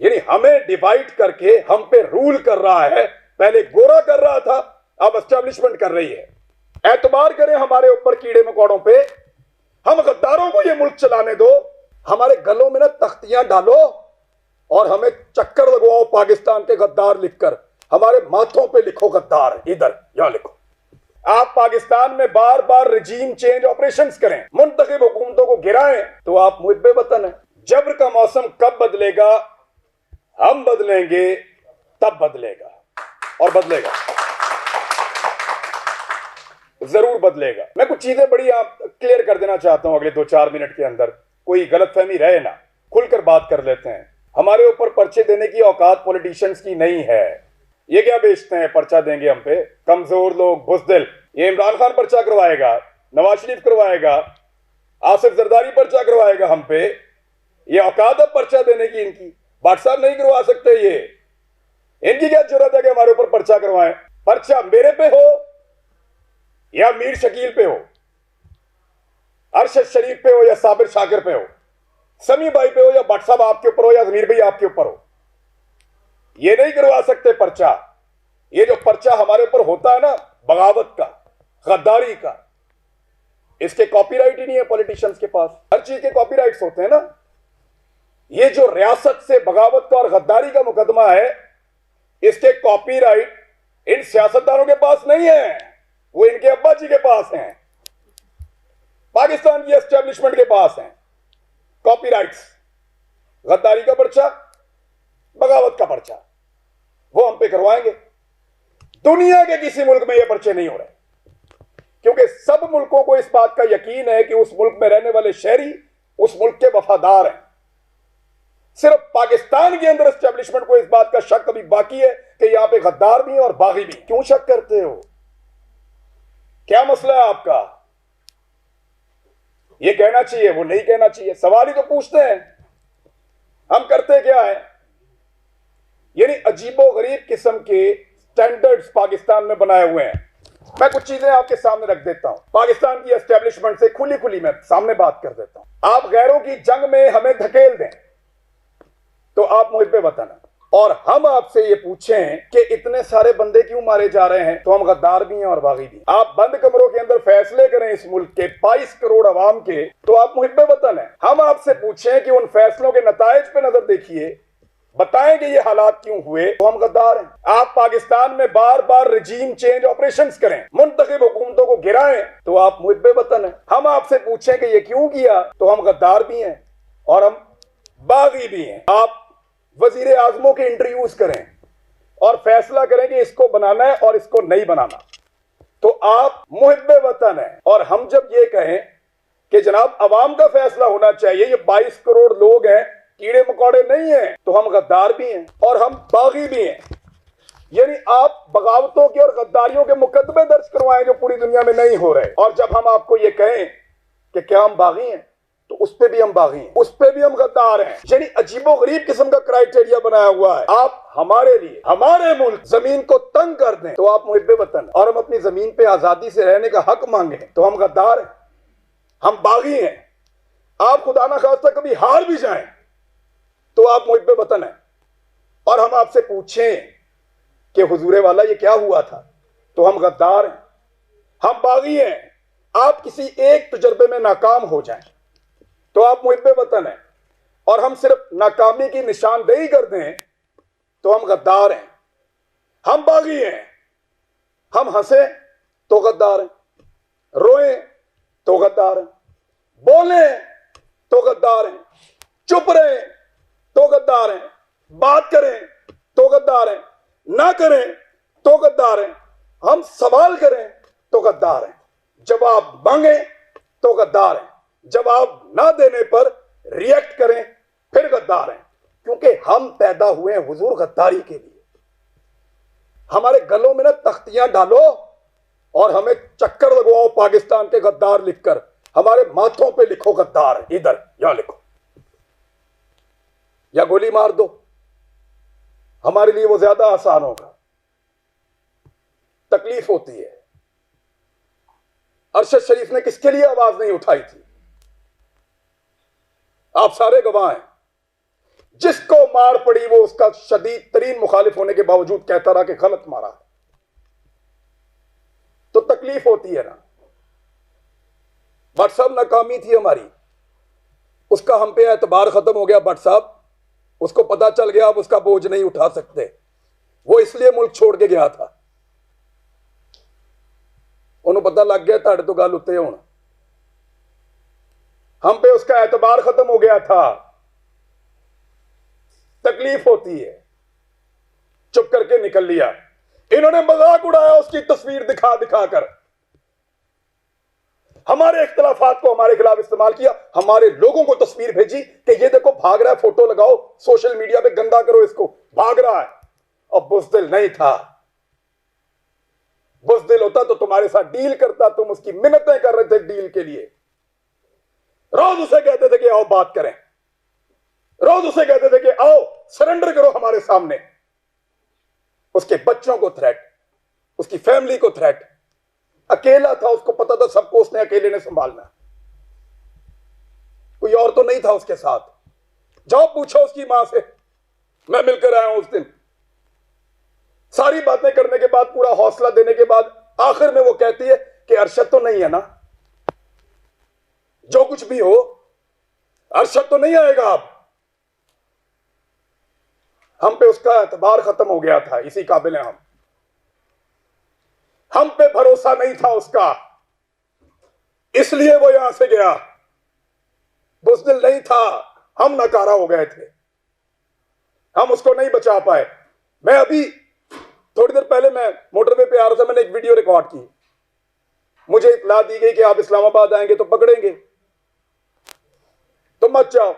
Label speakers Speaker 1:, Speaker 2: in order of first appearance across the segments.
Speaker 1: यानी हमें डिवाइड करके हम पे रूल कर रहा है। पहले गोरा कर रहा था, अब एस्टेब्लिशमेंट कर रही है। एतबार करें हमारे ऊपर कीड़े मकोड़ों पे, हम गद्दारों को ये मुल्क चलाने दो। हमारे गलों में ना तख्तियां डालो और हमें चक्कर लगवाओ पाकिस्तान के गद्दार लिखकर, हमारे माथों पे लिखो गद्दार, इधर यहां लिखो। आप पाकिस्तान में बार बार रिजीम चेंज ऑपरेशंस करें, मुंतखब हुकूमतों को गिराएं, तो आप मुहिब्बे वतन हैं। जबर का मौसम कब बदलेगा? हम बदलेंगे तब बदलेगा, और बदलेगा, जरूर बदलेगा। मैं कुछ चीजें बड़ी आप क्लियर कर देना चाहता हूं अगले 2-4 मिनट के अंदर, कोई गलतफहमी रहे ना, खुलकर बात कर लेते हैं। हमारे ऊपर पर्चे देने की औकात पॉलिटिशियंस की नहीं है। ये क्या बेचते हैं, पर्चा देंगे हम पे, कमजोर लोग, बुज़दिल। ये इमरान खान पर्चा करवाएगा, नवाज शरीफ करवाएगा, आसिफ जरदारी पर्चा करवाएगा हम पे। ये औकात है पर्चा देने की इनकी? भट्ट साहब नहीं करवा सकते ये। इनकी क्या जरूरत है कि हमारे ऊपर पर्चा करवाएं? पर्चा मेरे पे हो या मीर शकील पे हो, अरशद शरीफ पे हो या साबिर शाकिर पे हो, समी भाई पे हो या भट्ट साहब आपके ऊपर हो या जमीर भाई आपके ऊपर हो, ये नहीं करवा सकते पर्चा। ये जो पर्चा हमारे ऊपर होता है ना, बगावत का, गद्दारी का, इसके कॉपीराइट ही नहीं है पॉलिटिशियंस के पास। हर चीज के कॉपीराइट्स होते हैं ना। ये जो रियासत से बगावत का और गद्दारी का मुकदमा है, इसके कॉपीराइट इन सियासतदानों के पास नहीं है, वो इनके अब्बा जी के पास हैं, पाकिस्तान की एस्टेब्लिशमेंट के पास हैं कॉपीराइट्स। गद्दारी का पर्चा, बगावत का पर्चा, वो हम पे करवाएंगे। दुनिया के किसी मुल्क में ये पर्चे नहीं हो रहे, क्योंकि सब मुल्कों को इस बात का यकीन है कि उस मुल्क में रहने वाले शहरी उस मुल्क के वफादार हैं। सिर्फ पाकिस्तान के अंदर एस्टेब्लिशमेंट को इस बात का शक अभी बाकी है कि यहां पे गद्दार भी हैं और बागी भी। क्यों शक करते हो? क्या मसला है आपका? ये कहना चाहिए, वो नहीं कहना चाहिए, सवाल ही तो पूछते हैं। हम करते क्या है? यानी अजीबो गरीब किस्म के स्टैंडर्ड्स पाकिस्तान में बनाए हुए हैं। मैं कुछ चीजें आपके सामने रख देता हूं, पाकिस्तान की एस्टेब्लिशमेंट से खुली खुली मैं सामने बात कर देता हूं। आप गैरों की जंग में हमें धकेल दें तो आप मुहिब्बे वतन हैं, और हम आपसे ये पूछें कि इतने सारे बंदे क्यों मारे जा रहे हैं, तो हम गद्दार भी हैं और बागी भी। आप बंद कमरों के अंदर फैसले करें इस मुल्क के 22 करोड़ अवाम के, तो आप मुहिब्बे वतन हैं। हम आपसे पूछें कि उन फैसलों के नताइज पे नजर देखिए, बताएं कि ये हालात क्यों हुए, तो हम गद्दार हैं। आप पाकिस्तान में बार बार रिजीम चेंज ऑपरेशंस करें, मुंतखब हुकूमतों को गिराएं, तो आप मुहिब्बे वतन हैं। हम आपसे पूछें कि ये क्यों किया, तो हम गद्दार भी हैं और हम बागी भी हैं। आप वजीर आजमों के इंटरव्यूज करें और फैसला करें कि इसको बनाना है और इसको नहीं बनाना, तो आप मुहिब्बे वतन हैं। और हम जब ये कहें कि जनाब अवाम का फैसला होना चाहिए, ये 22 करोड़ लोग हैं, कीड़े मकोड़े नहीं हैं, तो हम गद्दार भी हैं और हम बागी भी हैं। यानी आप बगावतों के और गद्दारियों के मुकदमे दर्ज करवाएं जो पूरी दुनिया में नहीं हो रहे। और जब हम आपको ये कहें कि क्या हम बागी हैं, तो उस पे भी हम बागी हैं, उस पे भी हम गद्दार हैं। यानी अजीबो गरीब किस्म का क्राइटेरिया बनाया हुआ है। आप हमारे लिए, हमारे मुल्क जमीन को तंग कर दें, तो आप मुहिब्बे वतन, और हम अपनी जमीन पे आजादी से रहने का हक मांगे, तो हम गद्दार हैं, हम बागी हैं। आप खुदा ना खास्ता कभी हार भी जाएं, तो आप मुहिब्बे वतन हैं। और हम आपसे पूछें कि हुजूरे वाला ये क्या हुआ था, तो हम गद्दार हैं, हम बागी हैं। आप किसी एक तजर्बे में नाकाम हो जाएं, तो आप मुहिब्बे वतन हैं। और हम सिर्फ नाकामी की निशानदेही कर दें, तो हम गद्दार हैं, हम बागी हैं। हम हंसे तो गद्दार हैं, रोए तो गद्दार हैं, बोले तो गद्दार हैं, चुप रहे तो गद्दार हैं, बात करें तो गद्दार हैं, ना करें तो गद्दार हैं, हम सवाल करें तो गद्दार हैं, जवाब मांगे तो गद्दार हैं, जवाब ना देने पर रिएक्ट करें फिर गद्दार हैं। क्योंकि हम पैदा हुए हैं हुजूर गद्दारी के लिए। हमारे गलों में ना तख्तियां डालो और हमें चक्कर लगवाओ पाकिस्तान के गद्दार लिखकर, हमारे माथों पे लिखो गद्दार, इधर यहां लिखो, या गोली मार दो, हमारे लिए वो ज्यादा आसान होगा। तकलीफ होती है। अरशद शरीफ ने किसके लिए आवाज नहीं उठाई थी? आप सारे गवाह हैं। जिसको मार पड़ी वो उसका शदीद तरीन मुखालिफ होने के बावजूद कहता रहा कि गलत मारा है। तो तकलीफ होती है ना। भट्ट साहब नाकामी थी हमारी, उसका हम पे एतबार खत्म हो गया। भट्ट साहब उसको पता चल गया अब उसका बोझ नहीं उठा सकते, वो इसलिए मुल्क छोड़ के गया था। उन्होंने पता लग गया ताड़े तो गल उत्ते हुण, हम पे उसका एतबार खत्म हो गया था। तकलीफ होती है, चुप करके निकल लिया। इन्होंने मजाक उड़ाया उसकी तस्वीर दिखा दिखा कर, हमारे इख्तलाफात को हमारे खिलाफ इस्तेमाल किया, हमारे लोगों को तस्वीर भेजी कि ये देखो भाग रहा है, फोटो लगाओ सोशल मीडिया पे, गंदा करो इसको, भाग रहा है। अब बुज़दिल नहीं था, बुज़दिल होता तो तुम्हारे साथ डील करता, तुम उसकी मिन्नतें कर रहे थे डील के लिए। रोज उसे कहते थे कि आओ बात करें, रोज उसे कहते थे कि आओ सरेंडर करो हमारे सामने। उसके बच्चों को थ्रेट, उसकी फैमिली को थ्रेट। अकेला था, उसको पता था सबको उसने अकेले ने संभालना, कोई और तो नहीं था उसके साथ। जाओ पूछो उसकी मां से, मैं मिलकर आया हूं उस दिन। सारी बातें करने के बाद, पूरा हौसला देने के बाद, आखिर में वो कहती है कि अरशद तो नहीं है ना, जो कुछ भी हो अरशद तो नहीं आएगा। अब हम पे उसका एतबार खत्म हो गया था, इसी काबिल हैं हम पे भरोसा नहीं था उसका, इसलिए वो यहां से गया। बुज़दिल नहीं था, हम नकारा हो गए थे, हम उसको नहीं बचा पाए। मैं अभी थोड़ी देर पहले मैं मोटरवे पे आ रहा था, मैंने एक वीडियो रिकॉर्ड की। मुझे इत्तला दी गई कि आप इस्लामाबाद आएंगे तो पकड़ेंगे, तो मत जाओ।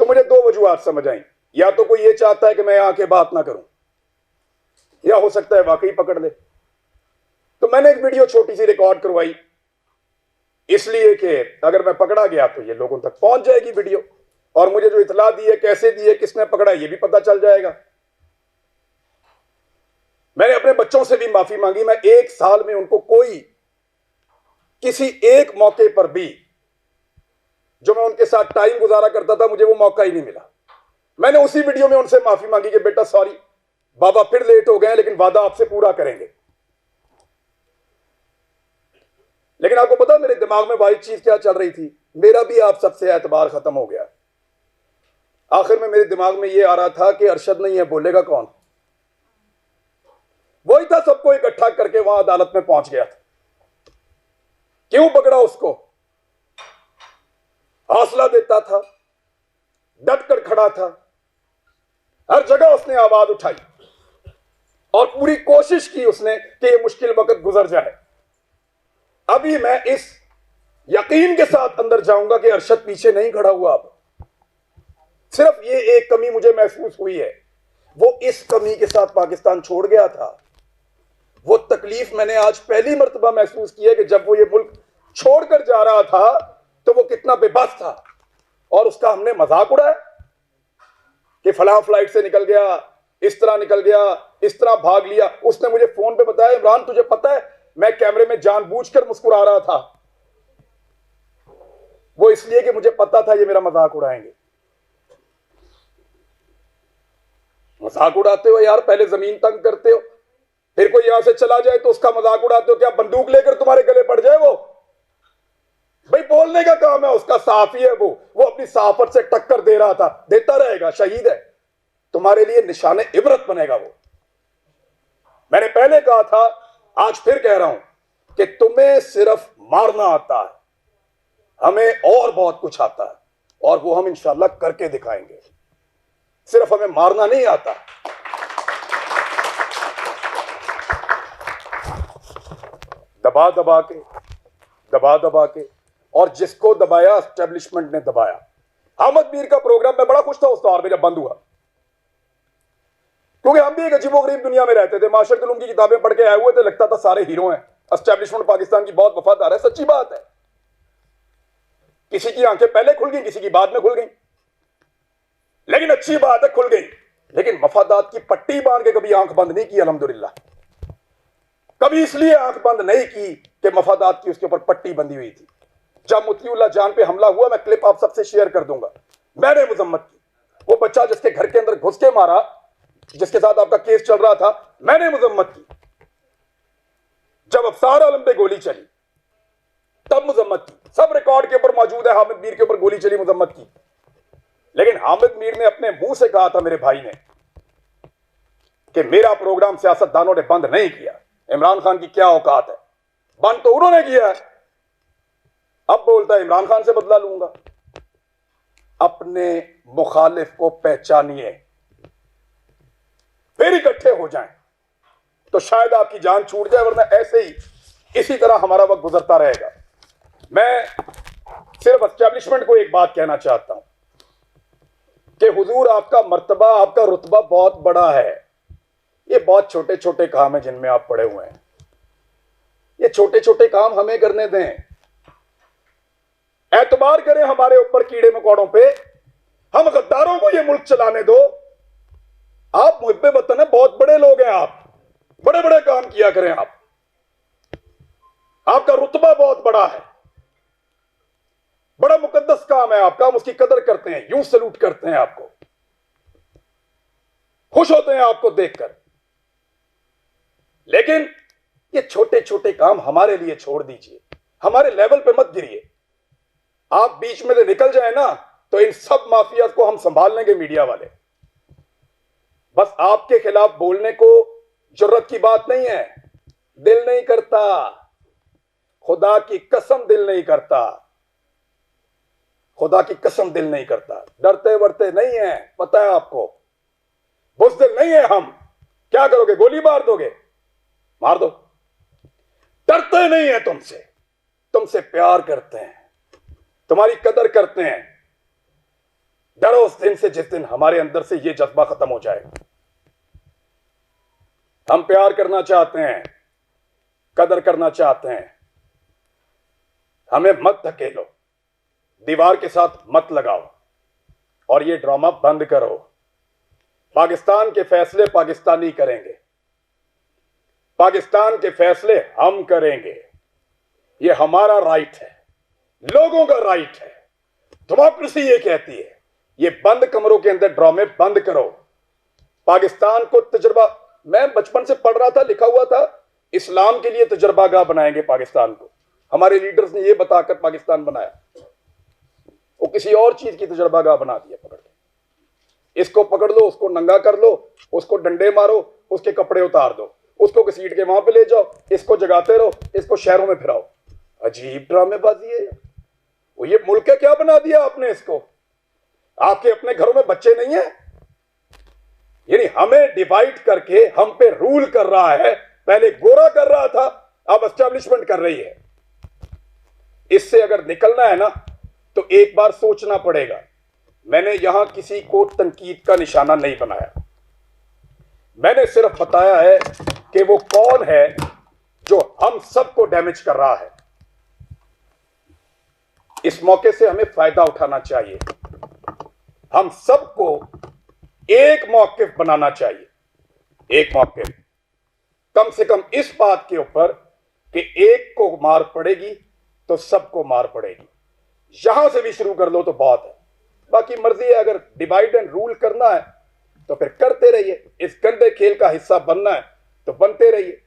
Speaker 1: तो मुझे दो वजूहात समझ आई, या तो कोई ये चाहता है कि मैं यहां के बात ना करूं, या हो सकता है वाकई पकड़ ले। तो मैंने एक वीडियो छोटी सी रिकॉर्ड करवाई, इसलिए कि अगर मैं पकड़ा गया तो ये लोगों तक पहुंच जाएगी वीडियो, और मुझे जो इत्तला दी है, कैसे दी है, किसने पकड़ा, ये भी पता चल जाएगा। मैंने अपने बच्चों से भी माफी मांगी। मैं एक साल में उनको कोई किसी एक मौके पर भी जो मैं उनके साथ टाइम गुजारा करता था, मुझे वो मौका ही नहीं मिला। मैंने उसी वीडियो में उनसे माफी मांगी कि बेटा सॉरी, बाबा फिर लेट हो गए, लेकिन वादा आपसे पूरा करेंगे। लेकिन आपको पता मेरे दिमाग में वाइट चीज क्या चल रही थी? मेरा भी आप सबसे एतबार खत्म हो गया। आखिर में मेरे दिमाग में यह आ रहा था कि अरशद नहीं है, बोलेगा कौन? वही था सबको इकट्ठा करके वहां अदालत में पहुंच गया था। क्यों पकड़ा उसको? हौसला देता था, डट कर खड़ा था, हर जगह उसने आवाज उठाई और पूरी कोशिश की उसने कि यह मुश्किल वक्त गुजर जाए। अभी मैं इस यकीन के साथ अंदर जाऊंगा कि अरशद पीछे नहीं खड़ा हुआ। अब सिर्फ ये एक कमी मुझे महसूस हुई है, वो इस कमी के साथ पाकिस्तान छोड़ गया था। वो तकलीफ मैंने आज पहली मर्तबा महसूस की है कि जब वो ये मुल्क छोड़कर जा रहा था तो वो कितना बेबस था, और उसका हमने मजाक उड़ाया कि फलां फ्लाइट से निकल गया, इस तरह निकल गया, इस तरह भाग लिया। उसने मुझे फोन पे बताया, इमरान तुझे पता है मैं कैमरे में जानबूझकर मुस्कुरा रहा था, वो इसलिए कि मुझे पता था ये मेरा मजाक उड़ाएंगे। मजाक उड़ाते हो यार, पहले जमीन तंग करते हो, फिर कोई यहां से चला जाए तो उसका मजाक उड़ाते हो। क्या बंदूक लेकर तुम्हारे गले पड़ जाए? वो भाई बोलने का काम है उसका, साफी है वो अपनी साफत से टक्कर दे रहा था, देता रहेगा, शहीद है, तुम्हारे लिए निशाने इबरत बनेगा वो। मैंने पहले कहा था, आज फिर कह रहा हूं कि तुम्हें सिर्फ मारना आता है, हमें और बहुत कुछ आता है, और वो हम इंशाल्लाह करके दिखाएंगे। सिर्फ हमें मारना नहीं आता। दबा दबा के और जिसको दबाया एस्टेब्लिशमेंट ने दबाया। अहमद मीर का प्रोग्राम मैं बड़ा खुश था उस दौर में जब बंद हुआ, क्योंकि हम भी एक अजीबोगरीब दुनिया में रहते थे। माशरत उलूम की किताबें पढ़ के आए हुए थे, लगता था सारे हीरो हैं, एस्टेब्लिशमेंट पाकिस्तान की बहुत वफादार है। सच्ची बात है, किसी की आंखें पहले खुल गई, किसी की बाद में खुल गई, लेकिन अच्छी बात है खुल गई। लेकिन मफादात की पट्टी बांध के कभी आंख बंद नहीं की, अल्हम्दुलिल्लाह। कभी इसलिए आंख बंद नहीं की कि मफादात की उसके ऊपर पट्टी बंधी हुई थी। जब मुतीउल्लाह जान पे हमला हुआ, मैं क्लिप आप सबसे शेयर कर दूंगा, मैंने मजम्मत की, वो बच्चा जिसके घर के अंदर घुस के मारा, जिसके साथ आपका केस चल रहा था, मैंने मजम्मत की। जब अफसार आलम पे गोली चली तब मजम्मत की। सब रिकॉर्ड के ऊपर मौजूद है, हामिद मीर के ऊपर गोली चली, मजम्मत की। लेकिन हामिद मीर ने अपने मुंह से कहा था, मेरे भाई ने, कि मेरा प्रोग्राम सियासतदानों ने बंद नहीं किया। इमरान खान की क्या औकात है, बंद तो उन्होंने किया है। अब बोलता है इमरान खान से बदला लूंगा। अपने मुखालिफ को पहचानिए, फिर इकट्ठे हो जाएं, तो शायद आपकी जान छूट जाए, वरना ऐसे ही इसी तरह हमारा वक्त गुजरता रहेगा। मैं सिर्फ एस्टेब्लिशमेंट को एक बात कहना चाहता हूं कि हुजूर, आपका मर्तबा, आपका रुतबा बहुत बड़ा है। ये बहुत छोटे छोटे काम है जिनमें आप पड़े हुए हैं। ये छोटे छोटे काम हमें करने दें। एतबार करें हमारे ऊपर कीड़े मकोड़ों पे, हम गद्दारों को ये मुल्क चलाने दो। आप मुहिब्बे वतन है, बहुत बड़े लोग हैं आप, बड़े बड़े काम किया करें आप। आपका रुतबा बहुत बड़ा है, बड़ा मुकद्दस काम है आपका, हम उसकी कदर करते हैं, यूं सलूट करते हैं आपको, खुश होते हैं आपको देखकर। लेकिन ये छोटे छोटे काम हमारे लिए छोड़ दीजिए, हमारे लेवल पे मत गिरिए। आप बीच में से निकल जाए ना, तो इन सब माफिया को हम संभाल लेंगे, मीडिया वाले। बस आपके खिलाफ बोलने को जरूरत की बात नहीं है, दिल नहीं करता, खुदा की कसम दिल नहीं करता, खुदा की कसम दिल नहीं करता। डरते वरते नहीं है, पता है आपको, बुज़दिल नहीं है हम। क्या करोगे, गोली मार दोगे, मार दो। डरते नहीं है तुमसे, तुमसे प्यार करते हैं, तुम्हारी कदर करते हैं। डरो उस दिन से जिस दिन हमारे अंदर से यह जज्बा खत्म हो जाएगा। हम प्यार करना चाहते हैं, कदर करना चाहते हैं, हमें मत धकेलो, दीवार के साथ मत लगाओ, और ये ड्रामा बंद करो। पाकिस्तान के फैसले पाकिस्तानी करेंगे, पाकिस्तान के फैसले हम करेंगे। ये हमारा राइट है, लोगों का राइट है, डेमोक्रेसी ये कहती है। ये बंद कमरों के अंदर ड्रामे बंद करो। पाकिस्तान को तजुर्बा, मैं बचपन से पढ़ रहा था, लिखा हुआ था, इस्लाम के लिए तजुर्बागाह बनाएंगे पाकिस्तान को। हमारे लीडर्स ने ये बताकर पाकिस्तान बनाया, वो किसी और चीज की तजुर्बागाह बना दिया। पकड़ के इसको पकड़ लो, उसको नंगा कर लो, उसको डंडे मारो, उसके कपड़े उतार दो, उसको घसीट के वहां पे ले जाओ, इसको जगाते रहो, इसको शहरों में फिराओ। अजीब ड्रामेबाजी है। वो ये मुल्क है, क्या बना दिया आपने इसको? आपके अपने घरों में बच्चे नहीं है? यानी हमें डिवाइड करके हम पे रूल कर रहा है। पहले गोरा कर रहा था, अब एस्टेब्लिशमेंट कर रही है। इससे अगर निकलना है ना, तो एक बार सोचना पड़ेगा। मैंने यहां किसी को तनकीद का निशाना नहीं बनाया, मैंने सिर्फ बताया है कि वो कौन है जो हम सबको डैमेज कर रहा है। इस मौके से हमें फायदा उठाना चाहिए, हम सबको एक मौकिफ बनाना चाहिए। एक मौकिफ, कम से कम इस बात के ऊपर कि एक को मार पड़ेगी तो सबको मार पड़ेगी। यहां से भी शुरू कर लो तो बहुत है। बाकी मर्जी है, अगर डिवाइड एंड रूल करना है तो फिर करते रहिए। इस गंदे खेल का हिस्सा बनना है तो बनते रहिए।